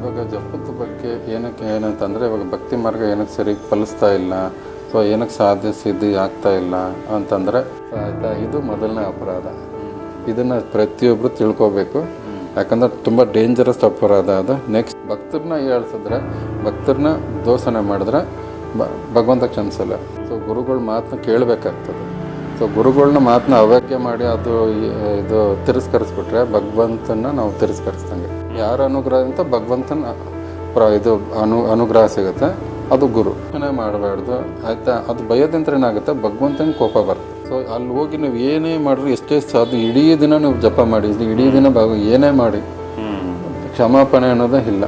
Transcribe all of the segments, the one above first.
ಇವಾಗ ಜಪದ ಬಗ್ಗೆ ಏನಂತಂದರೆ ಇವಾಗ ಭಕ್ತಿ ಮಾರ್ಗ ಏನಕ್ಕೆ ಸರಿ ಫಲಿಸ್ತಾ ಇಲ್ಲ, ಸೊ ಏನಕ್ಕೆ ಸಾಧ್ಯ ಸಿದ್ಧಿ ಆಗ್ತಾ ಇಲ್ಲ ಅಂತಂದರೆ ಆಯಿತಾ, ಇದು ಮೊದಲನೇ ಅಪರಾಧ. ಇದನ್ನು ಪ್ರತಿಯೊಬ್ಬರು ತಿಳ್ಕೊಬೇಕು. ಯಾಕಂದ್ರೆ ತುಂಬ ಡೇಂಜರಸ್ ಅಪರಾಧ ಅದು. ನೆಕ್ಸ್ಟ್ ಭಕ್ತರನ್ನ ಹೇಳ್ಸಿದ್ರೆ, ಭಕ್ತರನ್ನ ದೋಷಣೆ ಮಾಡಿದ್ರೆ ಭಗವಂತ ಕ್ಷಮಿಸಲ್ಲ. ಸೊ ಗುರುಗಳ ಮಾತನ್ನ ಕೇಳಬೇಕಾಗ್ತದೆ. ಸೊ ಗುರುಗಳನ್ನ ಮಾತನ್ನ ಅವ್ಯಾಖ್ಯೆ ಮಾಡಿ ಇದು ತಿರಸ್ಕರಿಸ್ಬಿಟ್ರೆ ಭಗವಂತನ ನಾವು ತಿರಸ್ಕರಿಸ್ದಂಗೆ. ಯಾರ ಅನುಗ್ರಹದಿಂದ ಭಗವಂತನ ಅನುಗ್ರಹ ಸಿಗುತ್ತೆ, ಅದು ಗುರು ಮಾಡಬಾರ್ದು ಆಯಿತಾ. ಅದು ಭಯದಿಂದ ಏನಾಗುತ್ತೆ, ಭಗವಂತನ ಕೋಪ ಬರುತ್ತೆ. ಸೊ ಅಲ್ಲಿ ಹೋಗಿ ನೀವು ಏನೇ ಮಾಡಿರಿ, ಎಷ್ಟೇ ಸಾಧ್ಯ ಇಡೀ ದಿನ ನೀವು ಜಪ ಮಾಡಿ, ಇಡೀ ದಿನ ಏನೇ ಮಾಡಿ ಕ್ಷಮಾಪಣೆ ಅನ್ನೋದೇ ಇಲ್ಲ.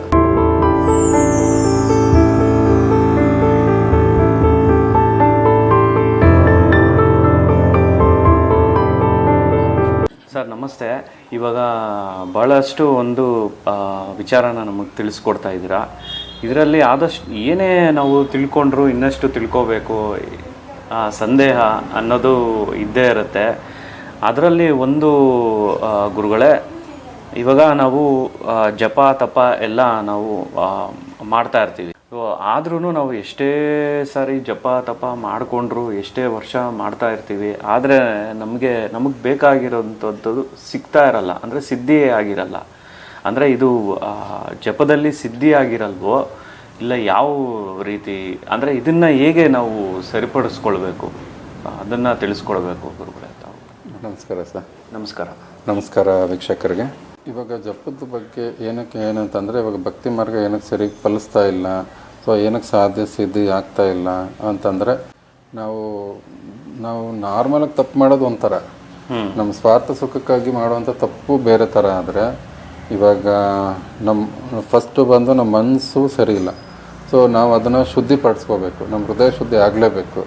ಸರ್ ನಮಸ್ತೆ. ಇವಾಗ ಭಾಳಷ್ಟು ಒಂದು ವಿಚಾರನ ನಮಗೆ ತಿಳಿಸ್ಕೊಡ್ತಾ ಇದ್ದೀರಾ. ಇದರಲ್ಲಿ ಆದಷ್ಟು ಏನೇ ನಾವು ತಿಳ್ಕೊಂಡ್ರು ಇನ್ನಷ್ಟು ತಿಳ್ಕೋಬೇಕು, ಸಂದೇಹ ಅನ್ನೋದು ಇದ್ದೇ ಇರುತ್ತೆ. ಅದರಲ್ಲಿ ಒಂದು ಗುರುಗಳೇ, ಇವಾಗ ನಾವು ಜಪ ತಪ ಎಲ್ಲ ನಾವು ಮಾಡ್ತಾ ಇರ್ತೀವಿ. ಆದ್ರೂ ನಾವು ಎಷ್ಟೇ ಸಾರಿ ಜಪ ತಪ ಮಾಡಿಕೊಂಡ್ರು, ಎಷ್ಟೇ ವರ್ಷ ಮಾಡ್ತಾ ಇರ್ತೀವಿ, ಆದರೆ ನಮಗೆ ಬೇಕಾಗಿರೋಂಥದ್ದು ಸಿಗ್ತಾ ಇರಲ್ಲ, ಅಂದರೆ ಸಿದ್ಧಿ ಆಗಿರಲ್ಲ. ಅಂದರೆ ಇದು ಜಪದಲ್ಲಿ ಸಿದ್ಧಿ ಆಗಿರಲ್ವೋ ಇಲ್ಲ ಯಾವ ರೀತಿ, ಅಂದರೆ ಇದನ್ನು ಹೇಗೆ ನಾವು ಸರಿಪಡಿಸ್ಕೊಳ್ಬೇಕು ಅದನ್ನು ತಿಳಿಸ್ಕೊಳ್ಬೇಕು ಗುರುಗಳೇ ತಾವು. ನಮಸ್ಕಾರ ಸರ್. ನಮಸ್ಕಾರ ವೀಕ್ಷಕರಿಗೆ. ಇವಾಗ ಜಪದ ಬಗ್ಗೆ ಏನಂತಂದರೆ ಇವಾಗ ಭಕ್ತಿ ಮಾರ್ಗ ಏನಕ್ಕೆ ಸರಿ ಫಲಿಸ್ತಾ ಇಲ್ಲ, ಸೊ ಏನಕ್ಕೆ ಸಾಧ್ಯ ಸಿದ್ಧಿ ಆಗ್ತಾ ಇಲ್ಲ ಅಂತಂದರೆ ನಾವು ನಾರ್ಮಲಾಗಿ ತಪ್ಪು ಮಾಡೋದು ಒಂಥರ, ನಮ್ಮ ಸ್ವಾರ್ಥ ಸುಖಕ್ಕಾಗಿ ಮಾಡುವಂಥ ತಪ್ಪು ಬೇರೆ ಥರ. ಆದರೆ ಇವಾಗ ನಮ್ಮ ಫಸ್ಟು ಬಂದು ನಮ್ಮ ಮನಸ್ಸು ಸರಿ ಇಲ್ಲ. ಸೊ ನಾವು ಅದನ್ನು ಶುದ್ಧಿಪಡಿಸ್ಕೋಬೇಕು, ನಮ್ಮ ಹೃದಯ ಶುದ್ಧಿ ಆಗಲೇಬೇಕು.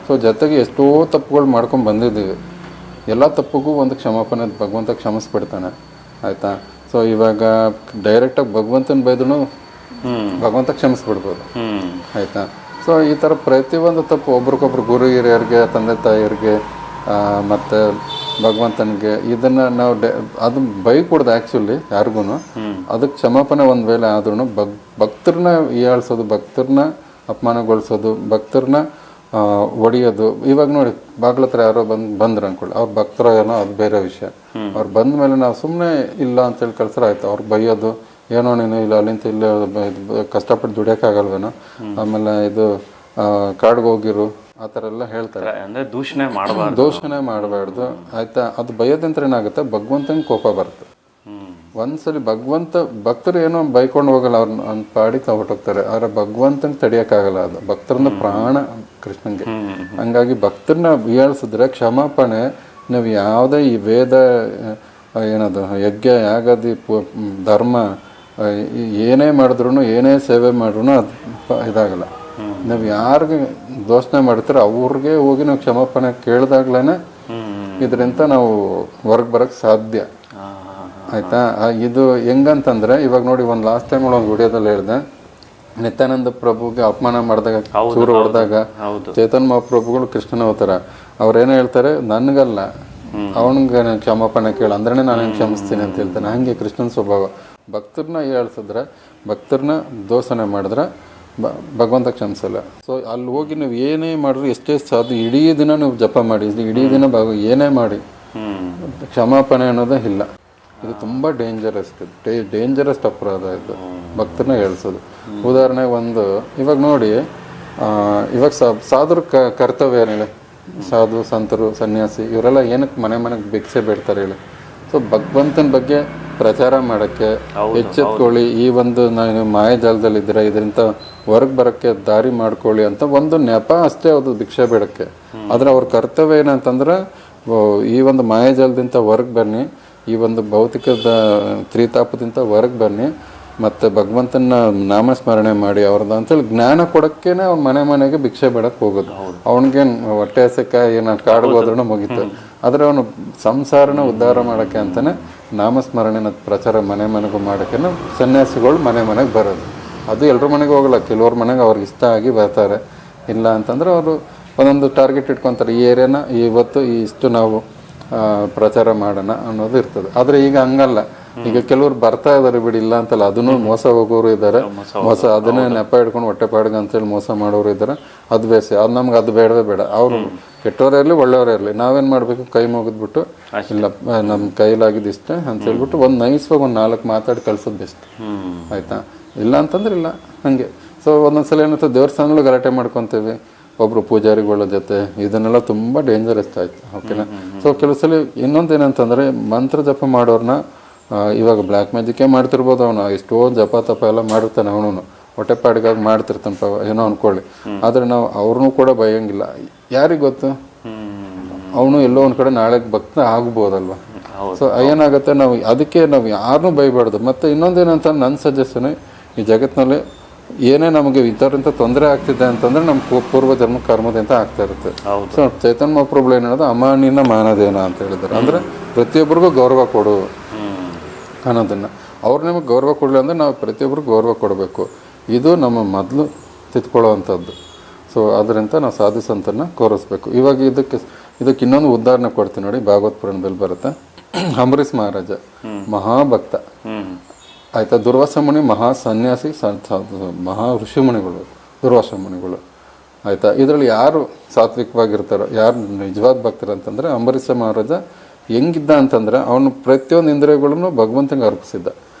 ಸೊ ಜೊತೆಗೆ ಎಷ್ಟೋ ತಪ್ಪುಗಳು ಮಾಡ್ಕೊಂಡು ಬಂದಿದ್ದೀವಿ. ಎಲ್ಲ ತಪ್ಪಿಗೂ ಒಂದು ಕ್ಷಮಾಪಣೆ ಭಗವಂತ ಕ್ಷಮಿಸ್ಬಿಡ್ತಾನೆ ಆಯಿತಾ. ಸೊ ಇವಾಗ ಡೈರೆಕ್ಟಾಗಿ ಭಗವಂತನ ಬೈದ್ರೂ ಭಗವಂತ ಕ್ಷಮಿಸ್ಬಿಡ್ಬೋದು ಆಯಿತಾ. ಸೊ ಈ ಥರ ಪ್ರತಿಯೊಂದು ತಪ್ಪು ಒಬ್ರಿಗೊಬ್ರು ಗುರು ಹಿರಿಯರಿಗೆ, ತಂದೆ ತಾಯಿಯರಿಗೆ ಮತ್ತು ಭಗವಂತನಿಗೆ ಇದನ್ನು ನಾವು ಅದು ಬೈಕೂಡ್ದು ಆ್ಯಕ್ಚುಲಿ ಯಾರಿಗೂ. ಅದಕ್ಕೆ ಕ್ಷಮಾಪಣೆ ಒಂದು ವೇಳೆ ಆದ್ರೂ ಭಕ್ತರನ್ನ ಹೀಯಾಳ್ಸೋದು, ಭಕ್ತರನ್ನ ಅಪಮಾನಗೊಳಿಸೋದು, ಭಕ್ತರನ್ನ ಹೊಡಿಯೋದು. ಇವಾಗ ನೋಡಿ, ಬಾಗ್ಲ ಹತ್ರ ಯಾರೋ ಬಂದ್ರು ಅನ್ಕೊಳ್ಳಿ, ಅವ್ರು ಭಕ್ತರೋ ಏನೋ ಅದು ಬೇರೆ ವಿಷಯ. ಅವ್ರು ಬಂದ ಮೇಲೆ ನಾವು ಸುಮ್ಮನೆ ಇಲ್ಲ ಅಂತೇಳಿ ಕಳ್ಸ್ರೆ ಆಯ್ತು. ಅವ್ರಿಗೆ ಬೈಯೋದು, ಏನೋ ನೀನು ಇಲ್ಲ ಅಲ್ಲಿಂದ ಇಲ್ಲೇ ಕಷ್ಟಪಟ್ಟು ದುಡಿಯೋಕ್ಕಾಗಲ್ವೇನೋ, ಆಮೇಲೆ ಇದು ಕಾಡ್ಗೆ ಹೋಗಿರು, ಆ ಥರ ಎಲ್ಲ ಹೇಳ್ತಾರೆ. ಅಂದರೆ ದೂಷಣೆ ಮಾಡಬಾರ್ದು ಆಯಿತಾ. ಅದು ಭಯದಿಂದ ಏನಾಗುತ್ತೆ, ಭಗವಂತನ ಕೋಪ ಬರುತ್ತೆ. ಒಂದ್ಸಲಿ ಭಕ್ತರು ಏನೋ ಬೈಕೊಂಡು ಹೋಗಲ್ಲ, ಅವ್ರನ್ನ ಪಾಡಿಗೆ ಹೊರಟೋಗ್ತಾರೆ. ಆದರೆ ಭಗವಂತನ ತಡಿಯೋಕ್ಕಾಗಲ್ಲ. ಅದು ಭಕ್ತರನ್ನ ಪ್ರಾಣ ಕೃಷ್ಣಂಗೆ. ಹಂಗಾಗಿ ಭಕ್ತರನ್ನ ಹೀಯಾಳ್ಸಿದ್ರೆ ಕ್ಷಮಾಪಣೆ ನೀವು ಯಾವುದೇ ಈ ವೇದ ಏನದು ಯಜ್ಞ ಯಾಗದಿ ಧರ್ಮ ಏನೇ ಮಾಡಿದ್ರು, ಏನೇ ಸೇವೆ ಮಾಡಿದ್ರು ಅದು ಇದಾಗಲ್ಲ. ನೀವು ಯಾರಿಗೆ ದೋಷಣೆ ಮಾಡ್ತೀರೋ ಅವ್ರಿಗೆ ಹೋಗಿ ನಾವು ಕ್ಷಮಾಪಣೆ ಕೇಳಿದಾಗ್ಲೇ ಇದರಿಂದ ನಾವು ಹೊರಗೆ ಬರೋಕ್ಕೆ ಸಾಧ್ಯ ಆಯಿತಾ. ಇದು ಹೆಂಗಂತಂದರೆ ಇವಾಗ ನೋಡಿ, ಒಂದು ಲಾಸ್ಟ್ ಟೈಮ್ ಒಂದು ವಿಡಿಯೋದಲ್ಲಿ ಹೇಳಿದೆ, ನಿತ್ಯಾನಂದ ಪ್ರಭುಗೆ ಅಪಮಾನ ಮಾಡಿದಾಗ, ಚೂರು ಹೊಡೆದಾಗ ಚೇತನ್ ಮಹಾಪ್ರಭುಗಳು ಕೃಷ್ಣನ ಅವತಾರ, ಅವ್ರೇನೋ ಹೇಳ್ತಾರೆ, ನನಗಲ್ಲ ಅವನಿಗೆ ನಾನು ಕ್ಷಮಾಪಣೆ ಕೇಳು ಅಂದ್ರೆ ನಾನು ಕ್ಷಮಿಸ್ತೀನಿ ಅಂತ ಹೇಳ್ತಾನೆ. ಹಾಗೆ ಕೃಷ್ಣನ ಸ್ವಭಾವ. ಭಕ್ತರನ್ನ ಹೇಳ್ಸಿದ್ರೆ, ಭಕ್ತರನ್ನ ದೋಷಣೆ ಮಾಡಿದ್ರೆ ಭಗವಂತ ಕ್ಷಮಿಸಲ್ಲ. ಸೊ ಅಲ್ಲಿ ಹೋಗಿ ನೀವು ಏನೇ ಮಾಡಿರಿ, ಎಷ್ಟೇ ಸಾಧ್ಯ ಇಡೀ ದಿನ ನೀವು ಜಪ ಮಾಡಿ, ಇಡೀ ದಿನ ಏನೇ ಮಾಡಿ ಕ್ಷಮಾಪಣೆ ಅನ್ನೋದೇ ಇಲ್ಲ. ಇದು ತುಂಬ ಡೇಂಜರಸ್ ಅಪರಾಧ ಇದು, ಭಕ್ತರನ್ನ ಹೇಳ್ಸೋದು. ಉದಾಹರಣೆಗೆ ಇವಾಗ ನೋಡಿ, ಇವಾಗ ಸಾಧುರ ಕರ್ತವ್ಯ ಹೇಳಿ, ಸಾಧು ಸಂತರು ಸನ್ಯಾಸಿ ಇವರೆಲ್ಲ ಏನಕ್ಕೆ ಮನೆಗೆ ಭಿಕ್ಷೆ ಬೇಡ್ತಾರೆ ಹೇಳಿ. ಸೊ ಭಗವಂತನ ಬಗ್ಗೆ ಪ್ರಚಾರ ಮಾಡೋಕ್ಕೆ, ಎಚ್ಚೆತ್ಕೊಳ್ಳಿ, ಈ ಒಂದು ನಾನು ಮಾಯಾಜಾಲದಲ್ಲಿದ್ದರೆ ಇದರಿಂದ ಹೊರಗೆ ಬರೋಕ್ಕೆ ದಾರಿ ಮಾಡ್ಕೊಳ್ಳಿ ಅಂತ ಒಂದು ನೆಪ ಅಷ್ಟೇ ಅದು ಭಿಕ್ಷೆ ಬೇಡಕ್ಕೆ. ಆದರೆ ಅವ್ರ ಕರ್ತವ್ಯ ಏನಂತಂದ್ರೆ, ಈ ಒಂದು ಮಾಯಾಜಾಲದಿಂದ ಹೊರಗೆ ಬನ್ನಿ, ಈ ಒಂದು ಭೌತಿಕದ ತ್ರಿತಾಪದಿಂದ ಹೊರಗೆ ಬನ್ನಿ, ಮತ್ತು ಭಗವಂತನ ನಾಮಸ್ಮರಣೆ ಮಾಡಿ ಅವ್ರದ್ದು ಅಂತೇಳಿ ಜ್ಞಾನ ಕೊಡೋಕ್ಕೇನೆ ಅವ್ನ ಮನೆಗೆ ಭಿಕ್ಷೆ ಬೇಡಕ್ಕೆ ಹೋಗೋದು. ಅವನಿಗೇನು ಹೊಟ್ಟೆ ಹಸಕ್ಕೆ ಏನು ಕಾಡಿಗೆ ಹೋದ್ರೂ ಮುಗೀತು. ಆದರೆ ಅವನು ಸಂಸಾರನ ಉದ್ಧಾರ ಮಾಡೋಕ್ಕೆ ಅಂತಲೇ ನಾಮಸ್ಮರಣೆನ ಪ್ರಚಾರ ಮನೆಗೂ ಮಾಡೋಕ್ಕೆ ಸನ್ಯಾಸಿಗಳು ಮನೆಗೆ ಬರೋದು. ಅದು ಎಲ್ಲರ ಮನೆಗೆ ಹೋಗಲ್ಲ, ಕೆಲವ್ರ ಮನೆಗೆ ಅವ್ರಿಗೆ ಇಷ್ಟ ಆಗಿ ಬರ್ತಾರೆ. ಇಲ್ಲ ಅಂತಂದರೆ ಅವರು ಒಂದೊಂದು ಟಾರ್ಗೆಟ್ ಇಟ್ಕೊತಾರೆ, ಈ ಏರಿಯಾನ ಇವತ್ತು ಇಷ್ಟು ನಾವು ಪ್ರಚಾರ ಮಾಡೋಣ ಅನ್ನೋದು ಇರ್ತದೆ. ಆದರೆ ಈಗ ಹಂಗಲ್ಲ, ಈಗ ಕೆಲವ್ರು ಬರ್ತಾ ಇದಾರೆ ಬಿಡಿ, ಇಲ್ಲ ಅಂತಲ್ಲ, ಅದನ್ನು ಮೋಸ ಹೋಗೋರು ಇದ್ದಾರೆ, ಮೋಸ ಅದನ್ನೇ ನೆಪ ಹಿಡ್ಕೊಂಡು ಹೊಟ್ಟೆ ಪಾಡ್ಗ ಅಂತೇಳಿ ಮೋಸ ಮಾಡೋರು ಇದ್ದಾರೆ. ಅದು ಬೇಸಿ, ಅದು ನಮ್ಗೆ ಅದು ಬೇಡವೇ ಬೇಡ. ಅವರು ಕೆಟ್ಟವರೇ ಇರಲಿ ಒಳ್ಳೆಯವರೇ ಇರಲಿ, ನಾವೇನು ಮಾಡಬೇಕು, ಕೈ ಮುಗಿದ್ಬಿಟ್ಟು ಇಲ್ಲ ನಮ್ಮ ಕೈಲಾಗಿದ್ದು ಇಷ್ಟೇ ಅಂತ ಹೇಳ್ಬಿಟ್ಟು ಒಂದು ನೈಸ್ವಾಗಿ ಒಂದು 4 ಮಾತಾಡಿ ಕಳ್ಸೋದು ಬೆಸ್ಟ್ ಆಯಿತಾ. ಇಲ್ಲ ಅಂತಂದ್ರೆ ಇಲ್ಲ ಹಾಗೆ. ಸೊ ಒಂದೊಂದ್ಸಲ ಏನಾಯ್ತು, ದೇವಸ್ಥಾನಗಳು ಗಲಾಟೆ ಮಾಡ್ಕೊತೀವಿ ಒಬ್ಬರು ಪೂಜಾರಿಗಳ ಜೊತೆ, ಇದನ್ನೆಲ್ಲ ತುಂಬ ಡೇಂಜರಸ್ ಆಯ್ತು. ಓಕೆನಾ. ಸೊ ಕೆಲವು ಸಲ ಇನ್ನೊಂದು ಏನಂತಂದರೆ, ಮಂತ್ರ ಜಪ ಮಾಡೋರನ್ನ ಇವಾಗ ಬ್ಲ್ಯಾಕ್ ಮ್ಯಾಜಿಕ್ಕೇ ಮಾಡ್ತಿರ್ಬೋದು, ಅವನು ಎಷ್ಟೋ ಜಪ ತಪ ಎಲ್ಲ ಮಾಡಿರ್ತಾನೆ, ಅವನು ಹೊಟ್ಟೆಪಾಡಿಗಾಗಿ ಮಾಡ್ತಿರ್ತಾನೆ ಏನೋ ಅಂದ್ಕೊಳ್ಳಿ. ಆದರೆ ನಾವು ಅವ್ರನ್ನೂ ಕೂಡ ಬೈಯಂಗಿಲ್ಲ. ಯಾರಿಗೆ ಗೊತ್ತು, ಅವನು ಎಲ್ಲೋ ಒಂದು ಕಡೆ ನಾಳೆ ಭಕ್ತ ಆಗ್ಬೋದಲ್ವ. ಸೊ ಏನಾಗುತ್ತೆ, ನಾವು ಅದಕ್ಕೆ ನಾವು ಯಾರನ್ನೂ ಬೈಬಾರ್ದು. ಮತ್ತು ಇನ್ನೊಂದೇನಂತ ನನ್ನ ಸಜೆಷನ್, ಈ ಜಗತ್ತಿನಲ್ಲಿ ಏನೇ ನಮಗೆ ಇಂಥವ್ರಿಂದ ತೊಂದರೆ ಆಗ್ತಿದೆ ಅಂತಂದರೆ ನಮ್ಮ ಪೂರ್ವ ಜನ್ಮ ಕರ್ಮದಿಂದ ಆಗ್ತಾ ಇರುತ್ತೆ. ಸೊ ಚೈತನ್ಯ ಮಹಾಪ್ರಭುಗಳು ಏನು ಹೇಳೋದು, ಅಮಾನಿನ ಮಾನದೇನ ಅಂತ ಹೇಳಿದ್ದಾರೆ. ಅಂದರೆ ಪ್ರತಿಯೊಬ್ಬರಿಗೂ ಗೌರವ ಕೊಡು ಅನ್ನೋದನ್ನು. ಅವ್ರು ನಿಮಗೆ ಗೌರವ ಕೊಡಲಿ ಅಂದರೆ ನಾವು ಪ್ರತಿಯೊಬ್ಬರಿಗೂ ಗೌರವ ಕೊಡಬೇಕು. ಇದು ನಮ್ಮ ಮೊದಲು ತಿದ್ಕೊಳ್ಳೋವಂಥದ್ದು. ಸೊ ಅದರಿಂದ ನಾವು ಸಾಧುಸಂತನ್ನು ಗೌರವಿಸ್ಬೇಕು. ಇವಾಗ ಇದಕ್ಕೆ ಇನ್ನೊಂದು ಉದಾಹರಣೆ ಕೊಡ್ತೀನಿ ನೋಡಿ, ಭಾಗವತ್ ಪುರಾಣದಲ್ಲಿ ಬರುತ್ತೆ. ಅಂಬರೀಷ್ ಮಹಾರಾಜ ಮಹಾಭಕ್ತ ಆಯಿತಾ. ದುರ್ವಾಸ ಮುನಿ ಮಹಾ ಸನ್ಯಾಸಿ, ಮಹಾ ಋಷಿಮುನಿಗಳು ದುರ್ವಾಸ ಮುನಿಗಳು ಆಯಿತಾ. ಇದರಲ್ಲಿ ಯಾರು ಸಾತ್ವಿಕವಾಗಿರ್ತಾರೋ, ಯಾರು ನಿಜವಾದ ಭಕ್ತರು ಅಂತಂದರೆ ಅಂಬರೀಷ ಮಹಾರಾಜ ಹೆಂಗಿದ್ದ ಅಂತಂದರೆ, ಅವನು ಪ್ರತಿಯೊಂದು ಇಂದ್ರಿಯಗಳನ್ನು ಭಗವಂತನಿಗೆ ಅರ್ಪಿಸಿದ್ದ.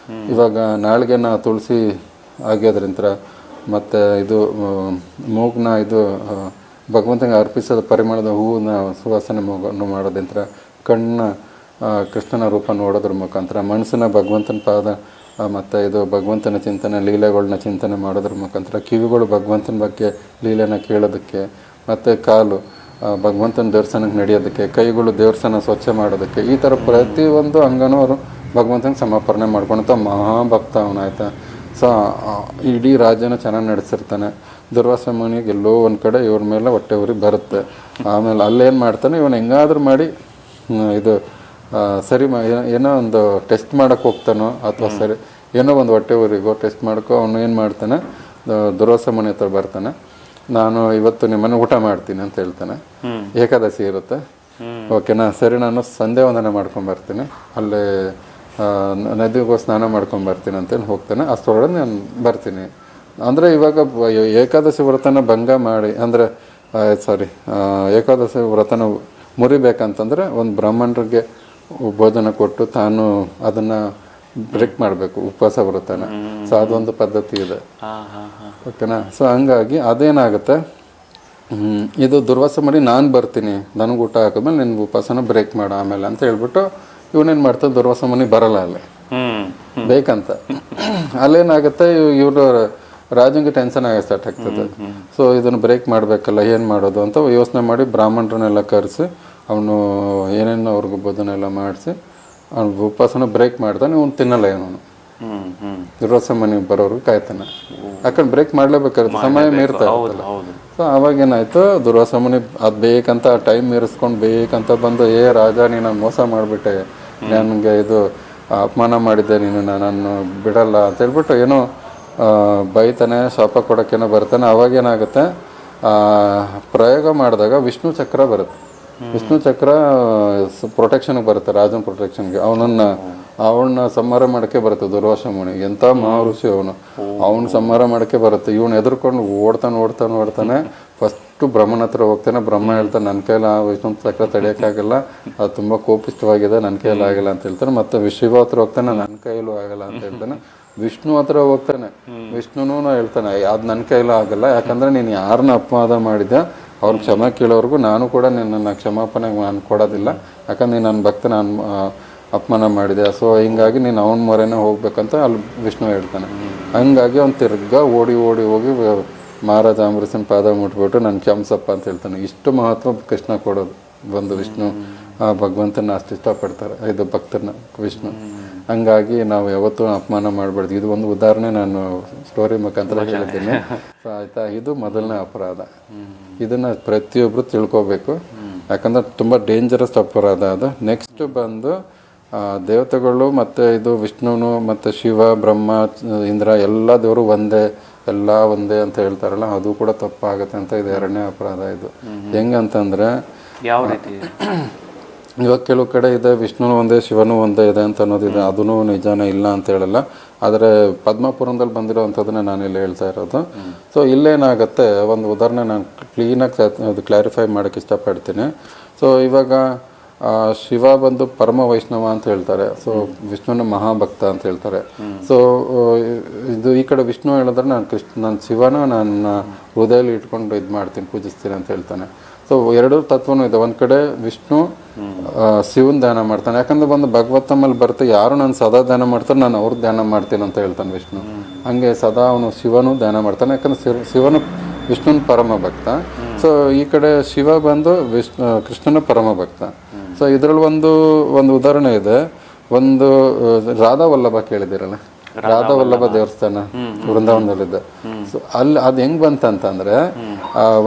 ಇವಾಗ ನಾಳೆಗೆನ ತುಳಸಿ ಆಗ್ಯೋದ್ರಿಂದ, ಮತ್ತು ಇದು ಮೂಗನ್ನ ಇದು ಭಗವಂತನಿಗೆ ಅರ್ಪಿಸೋದ ಪರಿಮಳದ ಹೂವನ್ನ ಸುವಾಸನೆ ಮೂಗನ್ನು ಮಾಡೋದ್ರಿಂದ, ಕಣ್ಣ ಕೃಷ್ಣನ ರೂಪ ನೋಡೋದ್ರ ಮುಖಾಂತರ, ಮನಸ್ಸನ್ನ ಭಗವಂತನ ಪಾದ ಮತ್ತು ಇದು ಭಗವಂತನ ಚಿಂತನೆ ಲೀಲೆಗಳನ್ನ ಚಿಂತನೆ ಮಾಡೋದ್ರ ಮುಖಾಂತರ, ಕಿವಿಗಳು ಭಗವಂತನ ಬಗ್ಗೆ ಲೀಲೆನ ಕೇಳೋದಕ್ಕೆ, ಮತ್ತು ಕಾಲು ಭಗವಂತನ ದೇವಸ್ಥಾನಕ್ಕೆ ನಡೆಯೋದಕ್ಕೆ, ಕೈಗಳು ದೇವಸ್ಥಾನ ಸ್ವಚ್ಛ ಮಾಡೋದಕ್ಕೆ, ಈ ಥರ ಪ್ರತಿಯೊಂದು ಅಂಗನೂ ಅವರು ಭಗವಂತನಿಗೆ ಸಮರ್ಪಣೆ ಮಾಡ್ಕೊಳ್ತಾ ಮಹಾಭಕ್ತ ಅವನಾಯ್ತಾ. ಸೊ ಇಡೀ ರಾಜ್ಯನ ಚೆನ್ನಾಗಿ ನಡೆಸಿರ್ತಾನೆ. ದುರ್ವಾಸ ಮುನಿಗೆ ಎಲ್ಲೋ ಒಂದು ಕಡೆ ಇವ್ರ ಮೇಲೆ ಹೊಟ್ಟೆ ಉರಿ ಬರುತ್ತೆ. ಆಮೇಲೆ ಅಲ್ಲೇನು ಮಾಡ್ತಾನೆ, ಇವನು ಹೆಂಗಾದ್ರೂ ಮಾಡಿ ಇದು ಸರಿ ಏನೋ ಒಂದು ಟೆಸ್ಟ್ ಮಾಡೋಕ್ಕೆ ಹೋಗ್ತಾನೋ, ಅಥವಾ ಸರಿ ಏನೋ ಒಂದು ಹೊಟ್ಟೆ ಊರಿಗೋ ಟೆಸ್ಟ್ ಮಾಡೋಕ್ಕೋ ಅವನು ಏನು ಮಾಡ್ತಾನೆ, ದುರ್ವಾಸ ಮುನಿ ಹತ್ರ ಬರ್ತಾನೆ. ನಾನು ಇವತ್ತು ನಿಮ್ಮನ್ನು ಊಟ ಮಾಡ್ತೀನಿ ಅಂತ ಹೇಳ್ತಾನೆ. ಏಕಾದಶಿ ಇರುತ್ತೆ, ಓಕೆನಾ. ಸರಿ, ನಾನು ಸಂಧ್ಯಾ ವಂದನೆ ಮಾಡ್ಕೊಂಬರ್ತೀನಿ, ಅಲ್ಲೇ ನದಿಗೂ ಸ್ನಾನ ಮಾಡ್ಕೊಂಬರ್ತೀನಿ ಅಂತೇಳಿ ಹೋಗ್ತಾನೆ. ಅಷ್ಟರೊಳಗೆ ನಾನು ಬರ್ತೀನಿ ಅಂದರೆ, ಇವಾಗ ಏಕಾದಶಿ ವ್ರತನ ಭಂಗ ಮಾಡಿ ಅಂದರೆ ಏಕಾದಶಿ ವ್ರತನ ಮುರಿಬೇಕಂತಂದರೆ ಒಂದು ಬ್ರಾಹ್ಮಣರಿಗೆ ಭೋಜನ ಕೊಟ್ಟು ತಾನು ಅದನ್ನು ಬ್ರೇಕ್ ಮಾಡಬೇಕು, ಉಪವಾಸ ವ್ರತನ. ಸೊ ಅದೊಂದು ಪದ್ಧತಿ ಇದೆ, ಓಕೆನಾ. ಸೊ ಹಂಗಾಗಿ ಅದೇನಾಗುತ್ತೆ, ಇದು ದುರ್ವಾಸ ಮಾಡಿ ನಾನು ಬರ್ತೀನಿ, ನನಗೆ ಊಟ ಹಾಕಿದ್ಮೇಲೆ ನಿನ್ನ ಉಪವಾಸನ ಬ್ರೇಕ್ ಮಾಡು ಆಮೇಲೆ ಅಂತ ಹೇಳ್ಬಿಟ್ಟು ಇವನೇನು ಮಾಡ್ತಾನೆ, ದುರ್ವಾಸ ಮನೆ ಬರಲ್ಲ ಅಲ್ಲಿ ಬೇಕಂತ. ಅಲ್ಲೇನಾಗುತ್ತೆ, ಇವರು ರಾಜಂಗೆ ಟೆನ್ಷನ್ ಆಗಿ ಸ್ಟಾರ್ಟ್ ಆಗ್ತದೆ. ಸೊ ಇದನ್ನು ಬ್ರೇಕ್ ಮಾಡಬೇಕಲ್ಲ, ಏನು ಮಾಡೋದು ಅಂತ ಯೋಚನೆ ಮಾಡಿ ಬ್ರಾಹ್ಮಣರನ್ನೆಲ್ಲ ಕರೆಸಿ ಅವನು ಏನೇನು ಅವ್ರಿಗೆ ಭೋಜನ ಎಲ್ಲ ಮಾಡಿಸಿ ಅವ್ನು ಉಪವಾಸನ ಬ್ರೇಕ್ ಮಾಡ್ತಾನೆ. ಇವನು ತಿನ್ನಲ್ಲ ಏನವನು, ದುರ್ವಾಸ ಮನೆಗೆ ಬರೋರ್ಗೆ ಕಾಯ್ತಾನೆ. ಯಾಕಂದ್ರೆ ಬ್ರೇಕ್ ಮಾಡಲೇಬೇಕಾಗುತ್ತೆ, ಸಮಯ ಮೀರ್ತಾ ಇರುತ್ತಲ್ಲ. ಸೊ ಅವಾಗೇನಾಯ್ತು, ದುರ್ವಾಸ ಮುನಿ ಅದು ಬೇಕಂತ ಟೈಮ್ ಮೀರಿಸ್ಕೊಂಡು ಬೇಕಂತ ಬಂದು, ರಾಜ ನೀನು ಮೋಸ ಮಾಡಿಬಿಟ್ಟೆ, ನನಗೆ ಇದು ಅಪಮಾನ ಮಾಡಿದ್ದೆ, ನೀನು ನಾನು ಬಿಡಲ್ಲ ಅಂತ ಹೇಳ್ಬಿಟ್ಟು ಏನೋ ಬೈತಾನೆ, ಶಾಪ ಕೊಡೋಕ್ಕೇನೋ ಬರ್ತಾನೆ. ಅವಾಗೇನಾಗುತ್ತೆ, ಪ್ರಯೋಗ ಮಾಡಿದಾಗ ವಿಷ್ಣು ಚಕ್ರ ಬರುತ್ತೆ. ವಿಷ್ಣು ಚಕ್ರ ಪ್ರೊಟೆಕ್ಷನ್ಗೆ ಬರುತ್ತೆ, ರಾಜನ ಪ್ರೊಟೆಕ್ಷನ್ಗೆ. ಅವನ್ನ ಸಂಹಾರ ಮಾಡೋಕ್ಕೆ ಬರುತ್ತೆ ದುರ್ವಾಸ ಮುನಿ. ಎಂಥ ಮಹರ್ಷಿ ಅವನು ಸಂಹಾರ ಮಾಡೋಕ್ಕೆ ಬರುತ್ತೆ. ಇವನು ಎದುರ್ಕೊಂಡು ಓಡ್ತಾನೆ. ಫಸ್ಟು ಬ್ರಹ್ಮನ ಹತ್ರ ಹೋಗ್ತಾನೆ. ಬ್ರಹ್ಮ ಹೇಳ್ತಾನೆ, ನನ್ನ ಕೈಲ ವಿಷ್ಣು ಚಕ್ರ ತಡೆಯೋಕ್ಕಾಗಲ್ಲ, ಅದು ತುಂಬ ಕೋಪಿಷ್ಟವಾಗಿದೆ, ನನ್ನ ಕೈಯಲ್ಲಿ ಆಗಿಲ್ಲ ಅಂತ ಹೇಳ್ತಾನೆ. ಮತ್ತು ಶಿವ ಹತ್ರ ಹೋಗ್ತಾನೆ, ನನ್ನ ಕೈಲೂ ಆಗಲ್ಲ ಅಂತ ಹೇಳ್ತಾನೆ. ವಿಷ್ಣು ಹತ್ರ ಹೋಗ್ತಾನೆ, ವಿಷ್ಣುನೂ ಹೇಳ್ತಾನೆ, ಅದು ನನ್ನ ಕೈಲೂ ಆಗಲ್ಲ, ಯಾಕಂದರೆ ನೀನು ಯಾರನ್ನ ಅಪವಾದ ಮಾಡಿದ್ದೆ ಅವ್ರ ಕ್ಷಮೆ ಕೇಳೋರ್ಗು ನಾನು ಕೂಡ ನಿನ್ನ ಕ್ಷಮಾಪಣೆ ನಾನು ಕೊಡೋದಿಲ್ಲ, ಯಾಕಂದ್ರೆ ನೀನು ನನ್ನ ಭಕ್ತ ನಾನು ಅಪಮಾನ ಮಾಡಿದೆ. ಸೊ ಹಿಂಗಾಗಿ ನೀನು ಅವನ ಮೊರೆನೇ ಹೋಗ್ಬೇಕಂತ ಅಲ್ಲಿ ವಿಷ್ಣು ಹೇಳ್ತಾನೆ. ಹಂಗಾಗಿ ಅವ್ನು ತಿರ್ಗಾ ಓಡಿ ಹೋಗಿ ಮಹಾರಾಜ ಅಂಬರೀಷನ ಪಾದ ಮುಟ್ಬಿಟ್ಟು ನನ್ನ ಕ್ಷಮಿಸಪ್ಪ ಅಂತ ಹೇಳ್ತಾನೆ. ಇಷ್ಟು ಮಹತ್ವ ಕೃಷ್ಣ ಕೊಡೋದು ಬಂದು ವಿಷ್ಣು ಆ ಭಗವಂತನ ಅಷ್ಟು ಇಷ್ಟಪಡ್ತಾರೆ ಇದು ಭಕ್ತರನ್ನ ವಿಷ್ಣು. ಹಂಗಾಗಿ ನಾವು ಯಾವತ್ತೂ ಅಪಮಾನ ಮಾಡಬಾರ್ದು. ಇದು ಒಂದು ಉದಾಹರಣೆ ನಾನು ಸ್ಟೋರಿ ಮುಖಾಂತರ ಹೇಳಿದ್ದೀನಿ. ಸೊ ಆಯಿತಾ, ಇದು ಮೊದಲನೇ ಅಪರಾಧ. ಇದನ್ನು ಪ್ರತಿಯೊಬ್ಬರು ತಿಳ್ಕೊಬೇಕು, ಯಾಕಂದ್ರೆ ತುಂಬ ಡೇಂಜರಸ್ ಅಪರಾಧ ಅದು. ನೆಕ್ಸ್ಟ್ ಬಂದು ದೇವತೆಗಳು ಮತ್ತು ಇದು ವಿಷ್ಣುನು ಮತ್ತು ಶಿವ ಬ್ರಹ್ಮ ಇಂದ್ರ ಎಲ್ಲ ದೇವರು ಎಲ್ಲ ಒಂದೇ ಅಂತ ಹೇಳ್ತಾರಲ್ಲ, ಅದು ಕೂಡ ತಪ್ಪಾಗುತ್ತೆ ಅಂತ ಇದು ಎರಡನೇ ಅಪರಾಧ. ಇದು ಹೆಂಗಂತಂದರೆ ಯಾವ ರೀತಿ ಇವಾಗ ಕೆಲವು ಕಡೆ ಇದೆ ವಿಷ್ಣುನು ಒಂದೇ ಶಿವನು ಒಂದೇ ಇದೆ ಅಂತ ಅನ್ನೋದಿದೆ, ಅದೂ ನಿಜಾನೇ ಇಲ್ಲ ಅಂತ ಹೇಳಲ್ಲ. ಆದರೆ ಪದ್ಮಪುರಂದಲ್ಲಿ ಬಂದಿರೋವಂಥದ್ದನ್ನ ನಾನು ಇಲ್ಲಿ ಹೇಳ್ತಾ ಇರೋದು. ಸೊ ಇಲ್ಲೇನಾಗುತ್ತೆ, ಒಂದು ಉದಾಹರಣೆ ನಾನು ಕ್ಲೀನಾಗಿ ಅದು ಕ್ಲಾರಿಫೈ ಮಾಡೋಕ್ಕೆ ಇಷ್ಟಪಡ್ತೀನಿ. ಸೊ ಇವಾಗ ಶಿವ ಬಂದು ಪರಮ ವೈಷ್ಣವ ಅಂತ ಹೇಳ್ತಾರೆ, ಸೊ ವಿಷ್ಣುನ ಮಹಾಭಕ್ತ ಅಂತ ಹೇಳ್ತಾರೆ. ಸೊ ಇದು ಈ ಕಡೆ ವಿಷ್ಣು ಹೇಳಿದ್ರೆ ನಾನು ಶಿವನ ನನ್ನ ಹೃದಯದಲ್ಲಿ ಇಟ್ಕೊಂಡು ಇದು ಮಾಡ್ತೀನಿ, ಪೂಜಿಸ್ತೀನಿ ಅಂತ ಹೇಳ್ತಾನೆ. ಸೊ ಎರಡೂ ತತ್ವನೂ ಇದೆ. ಒಂದು ಕಡೆ ವಿಷ್ಣು ಶಿವನ್ ಧ್ಯಾನ ಮಾಡ್ತಾನೆ, ಯಾಕಂದ್ರೆ ಒಂದು ಭಗವತ್ತಮ್ಮಲ್ಲಿ ಬರುತ್ತೆ, ಯಾರು ನಾನು ಸದಾ ಧ್ಯಾನ ಮಾಡ್ತಾರೆ ನಾನು ಅವ್ರ ಧ್ಯಾನ ಮಾಡ್ತೀನಿ ಅಂತ ಹೇಳ್ತಾನೆ ವಿಷ್ಣು. ಹಂಗೆ ಸದಾ ಅವನು ಶಿವನು ಧ್ಯಾನ ಮಾಡ್ತಾನೆ, ಯಾಕಂದ್ರೆ ಶಿವನು ವಿಷ್ಣುನ ಪರಮ ಭಕ್ತ. ಸೊ ಈ ಕಡೆ ಶಿವ ಬಂದು ಕೃಷ್ಣನ ಪರಮ ಭಕ್ತ. ಸೊ ಇದರಲ್ಲಿ ಒಂದು ಉದಾಹರಣೆ ಇದೆ. ಒಂದು ರಾಧಾ ವಲ್ಲಭ ಕೇಳಿದಿರಲ್ಲ, ರಾಧಾ ವಲ್ಲಭ ದೇವಸ್ಥಾನ ವೃಂದಾವನದಲ್ಲಿದೆ. ಸೊ ಅಲ್ಲಿ ಅದು ಹೆಂಗ್ ಬಂತಂತಂದ್ರೆ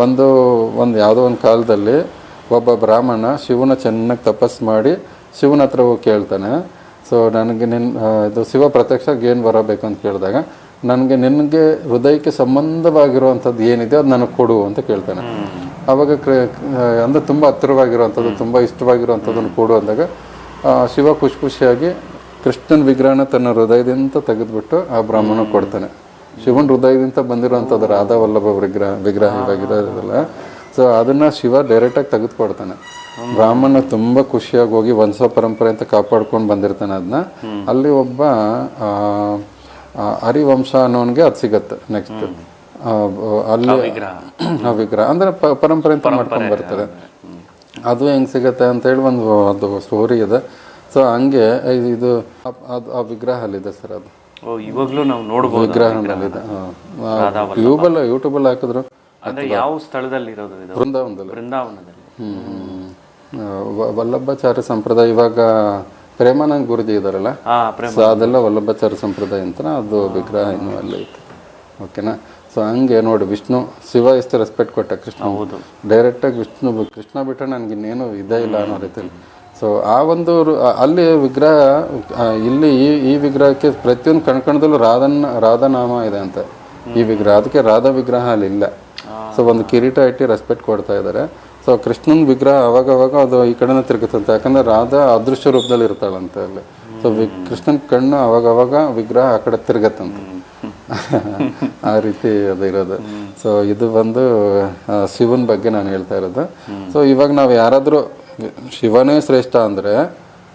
ಒಂದು ಯಾವುದೋ ಒಂದು ಕಾಲದಲ್ಲಿ ಒಬ್ಬ ಬ್ರಾಹ್ಮಣ ಶಿವನ ಚೆನ್ನಾಗಿ ತಪಸ್ ಮಾಡಿ ಶಿವನ ಹತ್ರ ಹೋಗಿ ಕೇಳ್ತಾನೆ. ಸೊ ನನಗೆ ಇದು ಶಿವ ಪ್ರತ್ಯಕ್ಷ ಏನು ಬರಬೇಕು ಅಂತ ಕೇಳಿದಾಗ, ನಿನಗೆ ಹೃದಯಕ್ಕೆ ಸಂಬಂಧವಾಗಿರುವಂಥದ್ದು ಏನಿದೆ ಅದು ನನಗೆ ಕೊಡು ಅಂತ ಕೇಳ್ತಾನೆ. ಆವಾಗ ಅಂದರೆ ತುಂಬ ಹತ್ತಿರವಾಗಿರುವಂಥದ್ದು, ತುಂಬ ಇಷ್ಟವಾಗಿರುವಂಥದ್ದನ್ನು ಕೊಡು ಅಂದಾಗ ಶಿವ ಖುಷಿಯಾಗಿ ಕೃಷ್ಣನ ವಿಗ್ರಹನ ತನ್ನ ಹೃದಯದಿಂದ ತೆಗೆದುಬಿಟ್ಟು ಆ ಬ್ರಾಹ್ಮಣ ಕೊಡ್ತಾನೆ. ಶಿವನ ಹೃದಯದಿಂದ ಬಂದಿರುವಂಥದ್ದು ರಾಧಾ ವಲ್ಲಭ ವಿಗ್ರಹ ಇವಾಗಿರೋದಲ್ಲ. ಸೊ ಅದನ್ನು ಶಿವ ಡೈರೆಕ್ಟಾಗಿ ತೆಗೆದುಕೊಡ್ತಾನೆ. ಬ್ರಾಹ್ಮಣ ತುಂಬ ಖುಷಿಯಾಗಿ ಹೋಗಿ ವಂಶ ಪರಂಪರೆ ಅಂತ ಕಾಪಾಡ್ಕೊಂಡು ಬಂದಿರ್ತಾನೆ ಅದನ್ನ. ಅಲ್ಲಿ ಒಬ್ಬ ಹರಿವಂಶ ಅನ್ನೋನ್ಗೆ ಅದು ಸಿಗತ್ತೆ ನೆಕ್ಸ್ಟ್. ಅಲ್ಲಿ ಆ ವಿಗ್ರಹ ಅಂದರೆ ಪರಂಪರೆ ಅಂತ ಮಾಡ್ಕೊಂಡು ಬರ್ತಾರೆ. ಅದು ಹೆಂಗೆ ಸಿಗತ್ತೆ ಅಂತೇಳಿ ಅದು ಸ್ಟೋರಿ ಇದೆ. ಸೊ ಹಂಗೆ ಇದು ಆ ವಿಗ್ರಹ ಅಲ್ಲಿದೆ ಸರ್. ಅದು ಇವಾಗಲೂ ನಾವು ನೋಡ್ಬೋದು ವಿಗ್ರಹದಲ್ಲಿದೆ. ಯೂಟ್ಯೂಬಲ್ಲಿ ಹಾಕಿದ್ರು. ಯಾವ ಸ್ಥಳದಲ್ಲಿ ಇರೋದು? ವೃಂದಾವನದಲ್ಲಿ. ವಲ್ಲಭಾಚಾರ್ಯ ಸಂಪ್ರದಾಯ ಇವಾಗ ಪ್ರೇಮಾನಂದ ಗುರುಜಿ ಇದಾರಲ್ಲ, ಸೊ ಅದೆಲ್ಲ ವಲ್ಲಭಾಚಾರ್ಯ ಸಂಪ್ರದಾಯ ಅಂತ ಅದು ವಿಗ್ರಹ ಇನ್ನೂ ಅಲ್ಲೇ ಐತೆ. ಓಕೆನಾ? ಸೊ ಹಂಗೆ ನೋಡಿ, ವಿಷ್ಣು ಶಿವ ಎಷ್ಟು ರೆಸ್ಪೆಕ್ಟ್ ಕೊಟ್ಟ ಕೃಷ್ಣ. ಡೈರೆಕ್ಟಾಗಿ ಕೃಷ್ಣ ಬಿಟ್ಟರೆ ನನಗೆ ಇನ್ನೇನು ಇದೇ ಇಲ್ಲ ಅನ್ನೋ ರೀತಿಯಲ್ಲಿ. ಸೊ ಆ ಒಂದು ಅಲ್ಲಿ ವಿಗ್ರಹ, ಇಲ್ಲಿ ಈ ವಿಗ್ರಹಕ್ಕೆ ಪ್ರತಿಯೊಂದು ಕಣ್ಕಣದಲ್ಲೂ ರಾಧಾನಾಮ ಇದೆ ಅಂತ ಈ ವಿಗ್ರಹ. ಅದಕ್ಕೆ ರಾಧಾ ವಿಗ್ರಹ ಅಲ್ಲಿ ಇಲ್ಲ. ಸೊ ಒಂದು ಕಿರೀಟ ಇಟ್ಟು ರೆಸ್ಪೆಕ್ಟ್ ಕೊಡ್ತಾ ಇದ್ದಾರೆ. ಸೊ ಕೃಷ್ಣನ ವಿಗ್ರಹ ಅವಾಗವಾಗ ಅದು ಈ ಕಡೆನೇ ತಿರುಗುತ್ತಂತೆ, ಯಾಕಂದರೆ ರಾಧಾ ಅದೃಶ್ಯ ರೂಪದಲ್ಲಿ ಇರ್ತಾಳಂತೆ ಅಲ್ಲಿ. ಸೊ ಕೃಷ್ಣನ ಕಣ್ಣು ಅವಾಗವಾಗ ವಿಗ್ರಹ ಆ ಕಡೆ ತಿರುಗತ್ತಂತೆ. ಆ ರೀತಿ ಅದು ಇರೋದು. ಸೊ ಇದು ಬಂದು ಶಿವನ ಬಗ್ಗೆ ನಾನು ಹೇಳ್ತಾ ಇರೋದು. ಸೊ ಇವಾಗ ನಾವು ಯಾರಾದರೂ ಶಿವನೇ ಶ್ರೇಷ್ಠ ಅಂದರೆ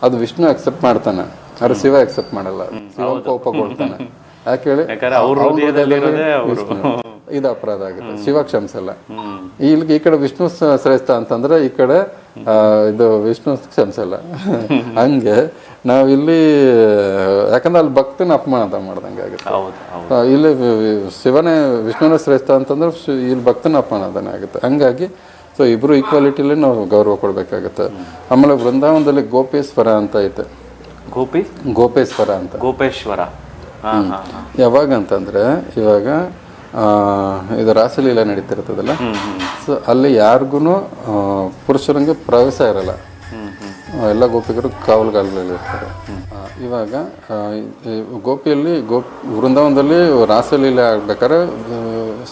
ಅದು ವಿಷ್ಣು ಅಕ್ಸೆಪ್ಟ್ ಮಾಡ್ತಾನೆ, ಆದರೆ ಶಿವ ಅಕ್ಸೆಪ್ಟ್ ಮಾಡಲ್ಲ. ಶಿವ ಕೋಪಗೊಳ್ತಾನೆ. ಯಾಕೆ ಹೇಳಿ? ಇದು ಅಪರಾಧ ಆಗುತ್ತೆ, ಶಿವ ಕ್ಷಮಿಸಲ್ಲ. ಈ ಕಡೆ ವಿಷ್ಣು ಶ್ರೇಷ್ಠ ಅಂತಂದ್ರೆ ಈ ಕಡೆ ಇದು ವಿಷ್ಣು ಕ್ಷಮಿಸಲ್ಲ. ಹಂಗೆ ನಾವಿಲ್ಲಿ, ಯಾಕಂದ್ರೆ ಅಲ್ಲಿ ಭಕ್ತನ ಅಪಮಾನ ಮಾಡ್ದಂಗೆ ಆಗುತ್ತೆ. ಇಲ್ಲಿ ಶಿವನೇ ವಿಷ್ಣುನ ಶ್ರೇಷ್ಠ ಅಂತಂದ್ರೆ ಇಲ್ಲಿ ಭಕ್ತನ ಅಪಮಾನನೇ ಆಗುತ್ತೆ. ಹಂಗಾಗಿ ಸೊ ಇಬ್ರು ಈಕ್ವಾಲಿಟಿಲಿ ನಾವು ಗೌರವ ಕೊಡ್ಬೇಕಾಗತ್ತೆ. ಆಮೇಲೆ ವೃಂದಾವನದಲ್ಲಿ ಗೋಪೇಶ್ವರ ಅಂತ ಐತೆ. ಗೋಪೇಶ್ವರ ಅಂತ. ಗೋಪೇಶ್ವರ ಯಾವಾಗ ಅಂತಂದ್ರೆ ಇವಾಗ ಇದು ರಾಸಲೀಲೆ ನಡೀತಿರ್ತದಲ್ಲ, ಸೊ ಅಲ್ಲಿ ಯಾರಿಗೂ ಪುರುಷರಂಗೆ ಪ್ರವೇಶ ಇರಲ್ಲ. ಎಲ್ಲ ಗೋಪಿಕರು ಕಾವಲುಗಾಲಲ್ಲಿ ಇರ್ತಾರೆ. ಇವಾಗ ಗೋಪಿಯಲ್ಲಿ ವೃಂದಾವನದಲ್ಲಿ ರಾಸಲೀಲೆ ಆಗ್ಬೇಕಾದ್ರೆ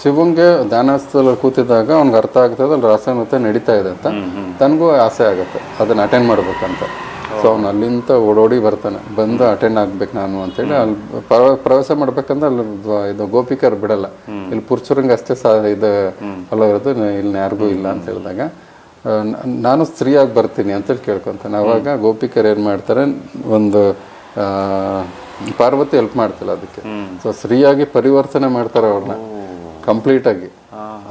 ಶಿವಂಗೆ ಧ್ಯಾನಸ್ಥದಲ್ಲಿ ಕೂತಿದ್ದಾಗ ಅವ್ನಿಗೆ ಅರ್ಥ ಆಗ್ತದೆ ಅಲ್ಲಿ ರಾಸನೃತ್ಯ ನಡೀತಾ ಇದೆ ಅಂತ. ತನಗೂ ಆಸೆ ಆಗುತ್ತೆ ಅದನ್ನು ಅಟೆಂಡ್ ಮಾಡ್ಬೇಕಂತ. ಸೊ ಅವ್ನು ಅಲ್ಲಿಂದ ಓಡೋಡಿ ಬರ್ತಾನೆ, ಬಂದು ಅಟೆಂಡ್ ಆಗ್ಬೇಕು ನಾನು ಅಂತೇಳಿ. ಅಲ್ಲಿ ಪ್ರವೇಶ ಮಾಡ್ಬೇಕಂದ್ರೆ ಅಲ್ಲಿ ಇದು ಗೋಪಿಕರು ಬಿಡಲ್ಲ. ಇಲ್ಲಿ ಪುರುಷರಂಗೆ ಅಷ್ಟೇ ಇದು ಅಲ್ಲ ಇರೋದು, ಇಲ್ಲಿ ಯಾರಿಗೂ ಇಲ್ಲ ಅಂತ ಹೇಳಿದಾಗ ನಾನು ಸ್ತ್ರೀಯಾಗಿ ಬರ್ತೀನಿ ಅಂತೇಳಿ ಕೇಳ್ಕೊತಾನೆ. ಅವಾಗ ಗೋಪಿಕರು ಏನು ಮಾಡ್ತಾರೆ, ಒಂದು ಪಾರ್ವತಿ ಹೆಲ್ಪ್ ಮಾಡ್ತಿಲ್ಲ ಅದಕ್ಕೆ. ಸೊ ಸ್ತ್ರೀಯಾಗಿ ಪರಿವರ್ತನೆ ಮಾಡ್ತಾರೆ ಅವ್ರನ್ನ ಕಂಪ್ಲೀಟಾಗಿ.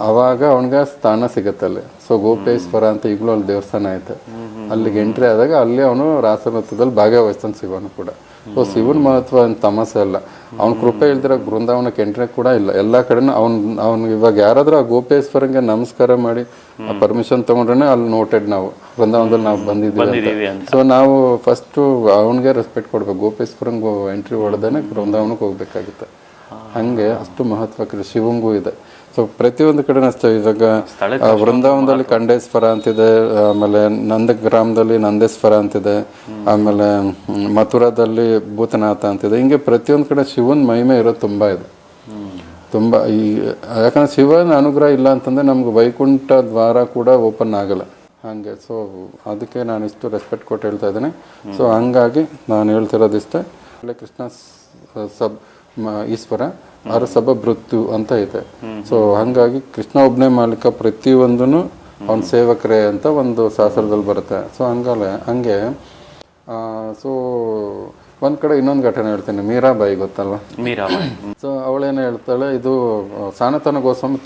ಅವಾಗ ಅವನಿಗೆ ಸ್ಥಾನ ಸಿಗತ್ತಲ್ಲಿ. ಸೊ ಗೋಪೇಶ್ವರ ಅಂತ ಈಗಲೂ ಅಲ್ಲಿ ದೇವಸ್ಥಾನ ಐತೆ. ಅಲ್ಲಿಗೆ ಎಂಟ್ರಿ ಆದಾಗ ಅಲ್ಲಿ ಅವನು ರಾಸನೃತ್ಯದಲ್ಲಿ ಭಾಗವಹಿಸ್ತಾನೆ, ಶಿವನು ಕೂಡ. ಸೊ ಶಿವನ ಮಹತ್ವ ಅಂತ ತಮಾಸೆ ಅಲ್ಲ. ಅವ್ನ ಕೃಪೆ ಇಲ್ದಿರೋ ಬೃಂದಾವನಕ್ಕೆ ಎಂಟ್ರಿ ಕೂಡ ಇಲ್ಲ. ಎಲ್ಲ ಕಡೆನೂ ಅವ್ನಿಗೆ ಇವಾಗ ಯಾರಾದ್ರೂ ಆ ಗೋಪೇಶ್ವರಂಗೆ ನಮಸ್ಕಾರ ಮಾಡಿ ಪರ್ಮಿಷನ್ ತೊಗೊಂಡ್ರೆ ಅಲ್ಲಿ ನೋಟೆಡ್ ನಾವು ಬೃಂದಾವನದಲ್ಲಿ ನಾವು ಬಂದಿದ್ದೀವಿ ಅಂತ. ಸೊ ನಾವು ಫಸ್ಟು ಅವನಿಗೆ ರೆಸ್ಪೆಕ್ಟ್ ಕೊಡ್ಬೇಕು. ಗೋಪೇಶ್ವರಂಗೆ ಎಂಟ್ರಿ ಹೊಡೆದೇನೆ ಬೃಂದಾವನಕ್ಕೆ ಹೋಗ್ಬೇಕಾಗುತ್ತೆ. ಹಂಗೆ ಅಷ್ಟು ಮಹತ್ವ ಶಿವಂಗೂ ಇದೆ. ಸೊ ಪ್ರತಿಯೊಂದು ಕಡೆ ಅಷ್ಟೇ. ಇವಾಗ ವೃಂದಾವನದಲ್ಲಿ ಖಂಡೇಶ್ವರ ಅಂತಿದೆ, ಆಮೇಲೆ ನಂದಗ್ರಾಮದಲ್ಲಿ ನಂದೇಶ್ವರ ಅಂತಿದೆ, ಆಮೇಲೆ ಮಥುರಾದಲ್ಲಿ ಭೂತನಾಥ ಅಂತಿದೆ. ಹಿಂಗೆ ಪ್ರತಿಯೊಂದು ಕಡೆ ಶಿವನ ಮಹಿಮೆ ಇರೋದು ತುಂಬ ಇದೆ, ತುಂಬ. ಯಾಕಂದ್ರೆ ಶಿವನ ಅನುಗ್ರಹ ಇಲ್ಲ ಅಂತಂದ್ರೆ ನಮ್ಗೆ ವೈಕುಂಠ ದ್ವಾರ ಕೂಡ ಓಪನ್ ಆಗಲ್ಲ. ಹಾಗೆ. ಸೊ ಅದಕ್ಕೆ ನಾನು ಇಷ್ಟು ರೆಸ್ಪೆಕ್ಟ್ ಕೊಟ್ಟು ಹೇಳ್ತಾ ಇದ್ದೀನಿ. ಸೊ ಹಂಗಾಗಿ ನಾನು ಹೇಳ್ತಿರೋದಿಷ್ಟೇ, ಕೃಷ್ಣ ಈಶ್ವರ ಅವರ ಸಬಭೃತ್ತು ಅಂತ ಇದೆ. ಸೊ ಹಂಗಾಗಿ ಕೃಷ್ಣ ಒಬ್ಬನೇ ಮಾಲೀಕ, ಪ್ರತಿಯೊಂದೂ ಅವನ ಸೇವಕರೇ ಅಂತ ಒಂದು ಶಾಸ್ತ್ರದಲ್ಲಿ ಬರುತ್ತೆ. ಸೊ ಹಂಗೆ ಸೊ ಒಂದು ಕಡೆ ಇನ್ನೊಂದು ಘಟನೆ ಹೇಳ್ತೀನಿ. ಮೀರಾಬಾಯಿ ಗೊತ್ತಲ್ವ? ಮೀರಾಬಾಯಿ. ಸೊ ಅವಳೇನು ಹೇಳ್ತಾಳೆ, ಇದು ಸನಾತನ ಗೋಸ್ವಾಮಿ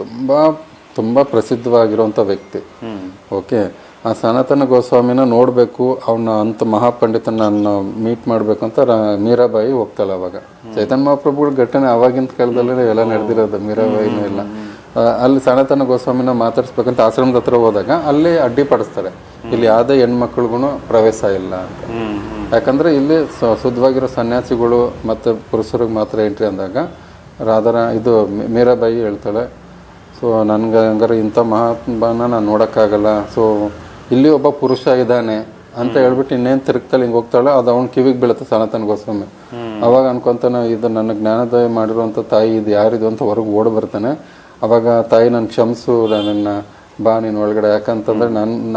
ತುಂಬ ಪ್ರಸಿದ್ಧವಾಗಿರುವಂಥ ವ್ಯಕ್ತಿ. ಓಕೆ, ಆ ಸನಾತನ ಗೋಸ್ವಾಮಿನ ನೋಡಬೇಕು, ಅವನ ಅಂಥ ಮಹಾಪಂಡಿತನ ನಾನು ಮೀಟ್ ಮಾಡಬೇಕು ಅಂತ ಮೀರಾಬಾಯಿ ಹೋಗ್ತಾಳೆ. ಅವಾಗ ಚೈತನ್ಯ ಮಹಾಪ್ರಭುಗಳ ಘಟನೆ ಆವಾಗಿನ ಕಾಲದಲ್ಲೇ ಎಲ್ಲ ನಡೆದಿರೋದು. ಮೀರಾಬಾಯಿನೂ ಇಲ್ಲ, ಅಲ್ಲಿ ಸನಾತನ ಗೋಸ್ವಾಮಿನ ಮಾತಾಡಿಸ್ಬೇಕಂತ ಆಶ್ರಮದ ಹತ್ರ ಹೋದಾಗ ಅಲ್ಲಿ ಅಡ್ಡಿಪಡಿಸ್ತಾರೆ, ಇಲ್ಲಿ ಯಾವುದೇ ಹೆಣ್ಮಕ್ಳಿಗೂ ಪ್ರವೇಶ ಇಲ್ಲ ಅಂತ. ಯಾಕಂದರೆ ಇಲ್ಲಿ ಶುದ್ಧವಾಗಿರೋ ಸನ್ಯಾಸಿಗಳು ಮತ್ತು ಪುರುಷರಿಗೆ ಮಾತ್ರ ಎಂಟ್ರಿ ಅಂದಾಗ ಇದು ಮೀರಾಬಾಯಿ ಹೇಳ್ತಾಳೆ, ಸೊ ನನಗೆ ಹಂಗಾರೆ ಇಂಥ ಮಹಾತ್ಮನ ನಾನು ನೋಡೋಕ್ಕಾಗಲ್ಲ, ಸೊ ಇಲ್ಲಿ ಒಬ್ಬ ಪುರುಷ ಇದ್ದಾನೆ ಅಂತ ಹೇಳ್ಬಿಟ್ಟು ಇನ್ನೇನು ತಿರುಗ್ತಾಳೆ, ಹಿಂಗೆ ಹೋಗ್ತಾಳೆ. ಅದು ಅವ್ನ ಕಿವಿಗೆ ಬೀಳುತ್ತೆ ಸನಾತನ ಗೋಸ್ವಾಮಿ. ಅವಾಗ ಅನ್ಕೊತಾನೆ, ಇದು ನನ್ನ ಜ್ಞಾನೋದಯ ಮಾಡಿರುವಂಥ ತಾಯಿ, ಇದು ಯಾರಿದು ಅಂತ ಹೊರಗೆ ಓಡಿ ಬರ್ತಾನೆ. ಅವಾಗ ತಾಯಿ ನನ್ನ ಕ್ಷಮಿಸು, ನನ್ನ ಬಾ ನೀನು ಒಳಗಡೆ. ಯಾಕಂತಂದರೆ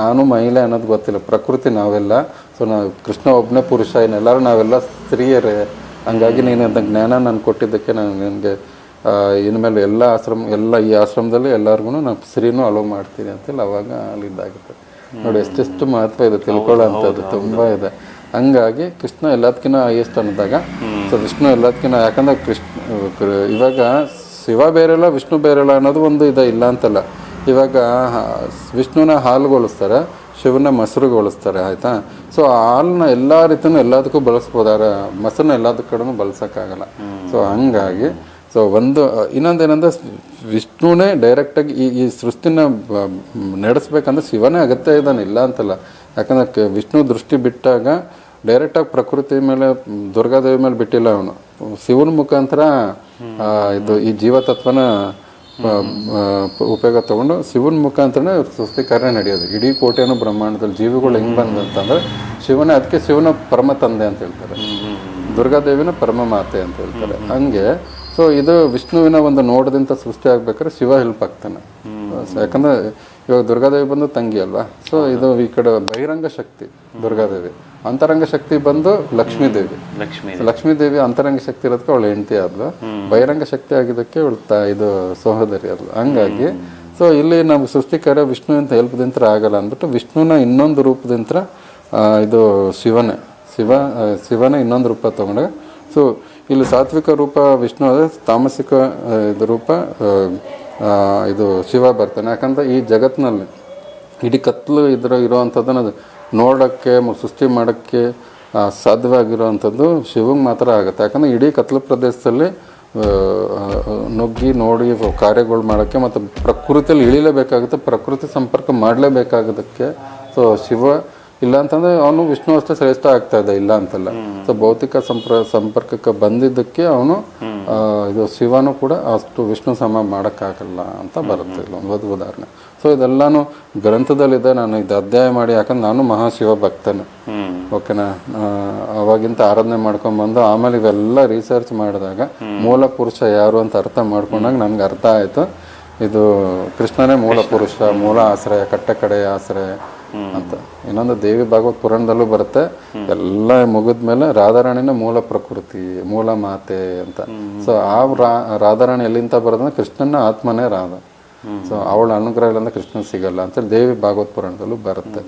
ನಾನು ಮಹಿಳೆ ಅನ್ನೋದು ಗೊತ್ತಿಲ್ಲ, ಪ್ರಕೃತಿ ನಾವೆಲ್ಲ. ಸೊ ನಾವು ಕೃಷ್ಣ ಒಬ್ಬನೇ ಪುರುಷ, ಇನ್ನೆಲ್ಲರೂ ನಾವೆಲ್ಲ ಸ್ತ್ರೀಯರೇ. ಹಂಗಾಗಿ ನೀನು ಅದನ್ನ ಜ್ಞಾನ ನಾನು ಕೊಟ್ಟಿದ್ದಕ್ಕೆ ನಾನು ನಿನಗೆ ಇನ್ಮೇಲೆ ಎಲ್ಲ ಈ ಆಶ್ರಮದಲ್ಲಿ ಎಲ್ಲರಿಗೂ ನಾನು ಸ್ತ್ರೀನೂ ಅಲೋ ಮಾಡ್ತೀನಿ ಅಂತೇಳಿ ಅವಾಗ ಅಲ್ಲಿದ್ದಾಗುತ್ತೆ. ನೋಡಿ ಎಷ್ಟೆಷ್ಟು ಮಹತ್ವ ಇದೆ, ತಿಳ್ಕೊಳ್ಳೋ ಅಂಥದ್ದು ತುಂಬ ಇದೆ. ಹಂಗಾಗಿ ಕೃಷ್ಣ ಎಲ್ಲದಕ್ಕಿಂತ ಹೈಯೆಸ್ಟ್ ಅನ್ನೋದಾಗ, ಸೊ ವಿಷ್ಣು ಎಲ್ಲದಕ್ಕಿಂತ, ಯಾಕಂದ್ರೆ ಇವಾಗ ಶಿವ ಬೇರೆಲ್ಲ ವಿಷ್ಣು ಬೇರೆಲ್ಲ ಅನ್ನೋದು ಒಂದು ಇಲ್ಲ ಅಂತಲ್ಲ. ಇವಾಗ ವಿಷ್ಣುನ ಹಾಲುಗೊಳಿಸ್ತಾರೆ, ಶಿವನ ಮೊಸರುಗೊಳಿಸ್ತಾರೆ, ಆಯಿತಾ? ಸೊ ಹಾಲನ್ನ ಎಲ್ಲ ರೀತಿಯೂ ಎಲ್ಲದಕ್ಕೂ ಬಳಸ್ಬೋದಾರೆ, ಮೊಸರನ್ನ ಎಲ್ಲದಕ್ಕೆ ಕಡೆನೂ ಬಳಸೋಕ್ಕಾಗಲ್ಲ. ಸೊ ಹಂಗಾಗಿ ಸೊ ಇನ್ನೊಂದೇನೆಂದರೆ ವಿಷ್ಣುನೇ ಡೈರೆಕ್ಟಾಗಿ ಈ ಸೃಷ್ಟಿನ ನಡೆಸ್ಬೇಕಂದ್ರೆ ಶಿವನೇ ಅಗತ್ಯ ಇದ್ದಾನೆ, ಇಲ್ಲ ಅಂತಲ್ಲ. ಯಾಕಂದರೆ ವಿಷ್ಣು ದೃಷ್ಟಿ ಬಿಟ್ಟಾಗ ಡೈರೆಕ್ಟಾಗಿ ಪ್ರಕೃತಿ ಮೇಲೆ, ದುರ್ಗಾದೇವಿ ಮೇಲೆ ಬಿಟ್ಟಿಲ್ಲ ಅವನು. ಶಿವನ ಮುಖಾಂತರ ಈ ಜೀವತತ್ವನ ಉಪಯೋಗ ತಗೊಂಡು ಶಿವನ ಮುಖಾಂತರನೇ ಸೃಷ್ಟಿ ಕಾರ್ಯ ನಡೆಯೋದು. ಇಡೀ ಕೋಟೆಯನ್ನು ಬ್ರಹ್ಮಾಂಡದಲ್ಲಿ ಜೀವಿಗಳು ಹೆಂಗೆ ಬಂದಂತಂದರೆ ಅದಕ್ಕೆ ಶಿವನ ಪರಮ ತಂದೆ ಅಂತ ಹೇಳ್ತಾರೆ, ದುರ್ಗಾದೇವಿನ ಪರಮ ಮಾತೆ ಅಂತ ಹೇಳ್ತಾರೆ. ಹಂಗೆ ಸೊ ಇದು ವಿಷ್ಣುವಿನ ಒಂದು ನೋಡದಿಂದ ಸೃಷ್ಟಿ ಆಗ್ಬೇಕಾದ್ರೆ ಶಿವ ಹೆಲ್ಪ್ ಆಗ್ತಾನೆ. ಯಾಕಂದ್ರೆ ಇವಾಗ ದುರ್ಗಾದೇವಿ ಬಂದು ತಂಗಿ ಅಲ್ವಾ. ಸೊ ಇದು ಈ ಕಡೆ ಬಹಿರಂಗ ಶಕ್ತಿ ದುರ್ಗಾದೇವಿ, ಅಂತರಂಗ ಶಕ್ತಿ ಬಂದು ಲಕ್ಷ್ಮೀದೇವಿ ಅಂತರಂಗ ಶಕ್ತಿ ಇರೋದಕ್ಕೆ ಅವಳು ಹೆಂಡತಿ ಆದ್ಲು, ಬಹಿರಂಗ ಶಕ್ತಿ ಆಗಿದ್ದಕ್ಕೆ ಅವಳು ಇದು ಸಹೋದರಿ ಆದ್ಲು. ಹಂಗಾಗಿ ಸೊ ಇಲ್ಲಿ ನಮ್ಗೆ ಸೃಷ್ಟಿ ಕಾರ್ಯ ವಿಷ್ಣುವಿನ ಹೆಲ್ಪ್ದಿಂತ ಆಗಲ್ಲ ಅಂದ್ಬಿಟ್ಟು ವಿಷ್ಣುನ ಇನ್ನೊಂದು ರೂಪದಿಂತ ಇದು ಶಿವನೇ ಇನ್ನೊಂದು ರೂಪ ತಗೊಂಡಾಗ, ಸೊ ಇಲ್ಲಿ ಸಾತ್ವಿಕ ರೂಪ ವಿಷ್ಣು ಆದರೆ ತಾಮಸಿಕ ರೂಪ ಇದು ಶಿವ ಬರ್ತಾನೆ. ಯಾಕಂದ್ರೆ ಈ ಜಗತ್ತಿನಲ್ಲಿ ಇಡೀ ಕತ್ಲು ಇರೋವಂಥದ್ದನ್ನು ನೋಡೋಕ್ಕೆ ಸೃಷ್ಟಿ ಮಾಡೋಕ್ಕೆ ಸಾಧ್ಯವಾಗಿರೋವಂಥದ್ದು ಶಿವಂಗೆ ಮಾತ್ರ ಆಗುತ್ತೆ. ಯಾಕಂದರೆ ಇಡೀ ಕತ್ಲು ಪ್ರದೇಶದಲ್ಲಿ ನುಗ್ಗಿ ನೋಡಿ ಕಾರ್ಯಗಳು ಮಾಡೋಕ್ಕೆ ಮತ್ತು ಪ್ರಕೃತಿಯಲ್ಲಿ ಇಳಿಲೇಬೇಕಾಗುತ್ತೆ, ಪ್ರಕೃತಿ ಸಂಪರ್ಕ ಮಾಡಲೇಬೇಕಾಗೋದಕ್ಕೆ. ಸೊ ಶಿವ ಇಲ್ಲ ಅಂತಂದರೆ ಅವನು ವಿಷ್ಣು ಅಷ್ಟೇ ಶ್ರೇಷ್ಠ ಆಗ್ತಾ ಇದೆ, ಇಲ್ಲ ಅಂತಲ್ಲ. ಸೊ ಭೌತಿಕ ಸಂಪರ್ಕಕ್ಕೆ ಬಂದಿದ್ದಕ್ಕೆ ಅವನು ಇದು ಶಿವನು ಕೂಡ ಅಷ್ಟು ವಿಷ್ಣು ಸಮ ಮಾಡೋಕ್ಕಾಗಲ್ಲ ಅಂತ ಬರುತ್ತೆ ಒಂದು ಉದಾಹರಣೆ. ಸೊ ಇದೆಲ್ಲಾನು ಗ್ರಂಥದಲ್ಲಿದೆ, ನಾನು ಇದು ಅಧ್ಯಾಯ ಮಾಡಿ, ಯಾಕಂದ್ರೆ ನಾನು ಮಹಾಶಿವ ಭಕ್ತನೇ. ಓಕೆನಾ? ಅವಾಗಿಂತ ಆರಾಧನೆ ಮಾಡ್ಕೊಂಡ್ಬಂದು ಆಮೇಲೆ ಇವೆಲ್ಲ ರಿಸರ್ಚ್ ಮಾಡಿದಾಗ ಮೂಲ ಪುರುಷ ಯಾರು ಅಂತ ಅರ್ಥ ಮಾಡ್ಕೊಂಡಾಗ ನನಗೆ ಅರ್ಥ ಆಯಿತು, ಇದು ಕೃಷ್ಣನೇ ಮೂಲ ಪುರುಷ, ಮೂಲ ಆಶ್ರಯ, ಕಟ್ಟ ಕಡೆಯ ಆಶ್ರಯ ಅಂತ. ಇನ್ನೊಂದು ದೇವಿ ಭಾಗವತ್ ಪುರಾಣದಲ್ಲೂ ಬರುತ್ತೆ, ಎಲ್ಲ ಮುಗಿದ್ಮೇಲೆ ರಾಧಾರಾಣಿನ ಮೂಲ ಪ್ರಕೃತಿ, ಮೂಲ ಮಾತೆ ಅಂತ. ಸೊ ಆ ರಾಧಾರಾಣಿ ಎಲ್ಲಿಂದ ಬರೋದಂದ್ರೆ ಕೃಷ್ಣನ ಆತ್ಮನೇ ರಾಧ. ಸೊ ಅವಳ ಅನುಗ್ರಹ ಇಲ್ಲಂದ್ರೆ ಕೃಷ್ಣ ಸಿಗಲ್ಲ ಅಂತೇಳಿ ದೇವಿ ಭಾಗವತ್ ಪುರಾಣದಲ್ಲೂ ಬರುತ್ತೆ.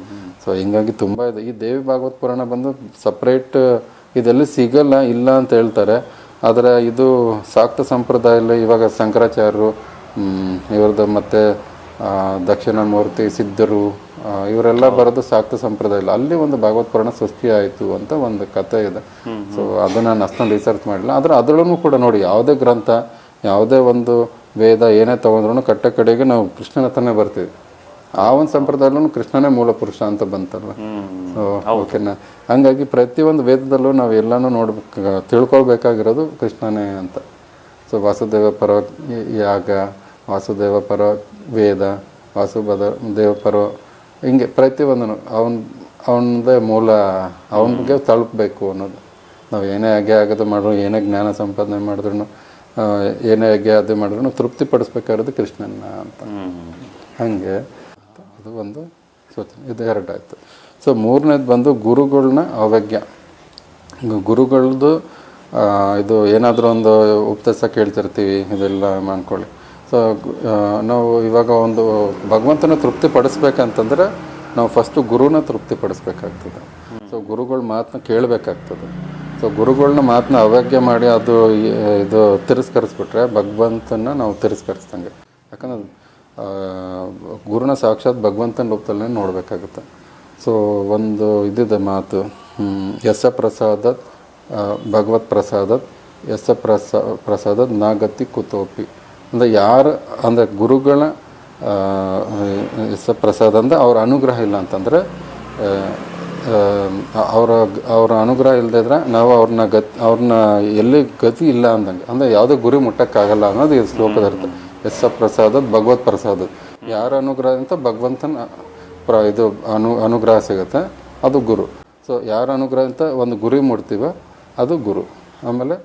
ಸೊ ಹಿಂಗಾಗಿ ತುಂಬ ಇದೆ. ಈ ದೇವಿ ಭಾಗವತ್ ಪುರಾಣ ಬಂದು ಸಪ್ರೇಟ್ ಇದೆಲ್ಲಿ ಸಿಗಲ್ಲ, ಇಲ್ಲ ಅಂತ ಹೇಳ್ತಾರೆ. ಆದರೆ ಇದು ಶಾಕ್ತ ಸಂಪ್ರದಾಯದಲ್ಲಿ ಇವಾಗ ಶಂಕರಾಚಾರ್ಯರು ಇವ್ರದ್ದು ಮತ್ತು ದಕ್ಷಿಣ ಮೂರ್ತಿ ಸಿದ್ಧರು ಇವರೆಲ್ಲ ಬರೋದು ಶಾಕ್ತ ಸಂಪ್ರದಾಯ ಇಲ್ಲ. ಅಲ್ಲಿ ಒಂದು ಭಾಗವತ್ ಪುರಾಣ ಸೃಷ್ಟಿ ಆಯಿತು ಅಂತ ಒಂದು ಕಥೆ ಇದೆ. ಸೊ ಅದನ್ನು ನಾನು ಅಷ್ಟೊಂದು ರಿಸರ್ಚ್ ಮಾಡಿಲ್ಲ. ಆದರೆ ಅದರಲ್ಲೂ ಕೂಡ ನೋಡಿ, ಯಾವುದೇ ಗ್ರಂಥ, ಯಾವುದೇ ಒಂದು ವೇದ ಏನೇ ತೊಗೊಂಡ್ರು ಕಟ್ಟ ಕಡೆಗೆ ನಾವು ಕೃಷ್ಣನ ಹತ್ರನೇ ಬರ್ತೀವಿ. ಆ ಒಂದು ಸಂಪ್ರದಾಯಲ್ಲೂ ಕೃಷ್ಣನೇ ಮೂಲ ಪುರುಷ ಅಂತ ಬಂತಲ್ಲ. ಸೊ ಓಕೆನಾ? ಹಂಗಾಗಿ ಪ್ರತಿಯೊಂದು ವೇದದಲ್ಲೂ ನಾವು ಎಲ್ಲನೂ ತಿಳ್ಕೊಳ್ಬೇಕಾಗಿರೋದು ಕೃಷ್ಣನೇ ಅಂತ. ಸೊ ವಾಸುದೇವ ಪರ ಯಾಗ, ವಾಸುದೇವ ಪರ ವೇದ, ವಾಸುದೇವ ಪರ, ಹಿಂಗೆ ಪ್ರತಿಯೊಂದನ್ನು ಅವನದೇ ಮೂಲ, ಅವನಿಗೆ ತಲುಪಬೇಕು ಅನ್ನೋದು. ನಾವು ಏನೇ ಯಜ್ಞ ಆಗೋದು ಮಾಡಿದ್ರು, ಏನೇ ಜ್ಞಾನ ಸಂಪಾದನೆ ಮಾಡಿದ್ರು, ಏನೇ ಯಜ್ಞ ಅದು ಮಾಡಿದ್ರು ತೃಪ್ತಿ ಪಡಿಸ್ಬೇಕಾಗಿರೋದು ಕೃಷ್ಣನ ಅಂತ. ಹಾಗೆ ಅದು ಒಂದು ಸೂಚನೆ, ಇದು 2 ಆಯಿತು. ಸೊ ಮೂರನೇದು ಬಂದು ಗುರುಗಳನ್ನ ಅವಜ್ಞ. ಗುರುಗಳದ್ದು ಇದು ಏನಾದರೂ ಒಂದು ಉಪದೇಶ ಕೇಳ್ತಿರ್ತೀವಿ, ಇದೆಲ್ಲ ಮಾಡ್ಕೊಳ್ಳಿ. ಸೊ ನಾವು ಇವಾಗ ಒಂದು ಭಗವಂತನ ತೃಪ್ತಿ ಪಡಿಸ್ಬೇಕಂತಂದ್ರೆ ನಾವು ಫಸ್ಟು ಗುರುನ ತೃಪ್ತಿ ಪಡಿಸ್ಬೇಕಾಗ್ತದೆ. ಸೊ ಗುರುಗಳ ಮಾತನ್ನ ಕೇಳಬೇಕಾಗ್ತದೆ. ಸೊ ಗುರುಗಳನ್ನ ಮಾತನ್ನ ಅವಜ್ಞೆ ಮಾಡಿ ಇದು ತಿರಸ್ಕರಿಸ್ಬಿಟ್ರೆ ಭಗವಂತನ ನಾವು ತಿರಸ್ಕರಿಸ್ದಂಗೆ. ಯಾಕಂದ್ರೆ ಗುರುನ ಸಾಕ್ಷಾತ್ ಭಗವಂತನ ರೂಪದಲ್ಲೇ ನೋಡಬೇಕಾಗುತ್ತೆ. ಸೊ ಒಂದು ಇದಿದೆ ಮಾತು, ಯಸ ಪ್ರಸಾದತ್ ಭಗವತ್ ಪ್ರಸಾದತ್ ಯಸ ಪ್ರಸಾದತ್ ನಾಗತಿ ಕುತೋಪಿ. ಅಂದರೆ ಯಾರು ಅಂದರೆ ಗುರುಗಳ ಯಸ ಪ್ರಸಾದ ಅಂದರೆ ಅವ್ರ ಅನುಗ್ರಹ ಇಲ್ಲ ಅಂತಂದರೆ, ಅವರ ಅನುಗ್ರಹ ಇಲ್ಲದಿದ್ರೆ ನಾವು ಅವ್ರನ್ನ ಎಲ್ಲಿ ಗತಿ ಇಲ್ಲ ಅಂದಂಗೆ, ಅಂದರೆ ಯಾವುದೇ ಗುರಿ ಮುಟ್ಟಕ್ಕಾಗಲ್ಲ ಅನ್ನೋದು ಈ ಶ್ಲೋಕದ ಅರ್ಥ. ಯಸ ಪ್ರಸಾದತ್ ಭಗವತ್ ಪ್ರಸಾದತ್, ಯಾರ ಅನುಗ್ರಹ ಅಂತ ಭಗವಂತನ ಅನುಗ್ರಹ ಸಿಗುತ್ತೆ, ಅದು ಗುರು. ಸೊ ಯಾರ ಅನುಗ್ರಹ ಅಂತ ಒಂದು ಗುರಿ ಮುಟ್ತೀವ, ಅದು ಗುರು. ಆಮೇಲೆ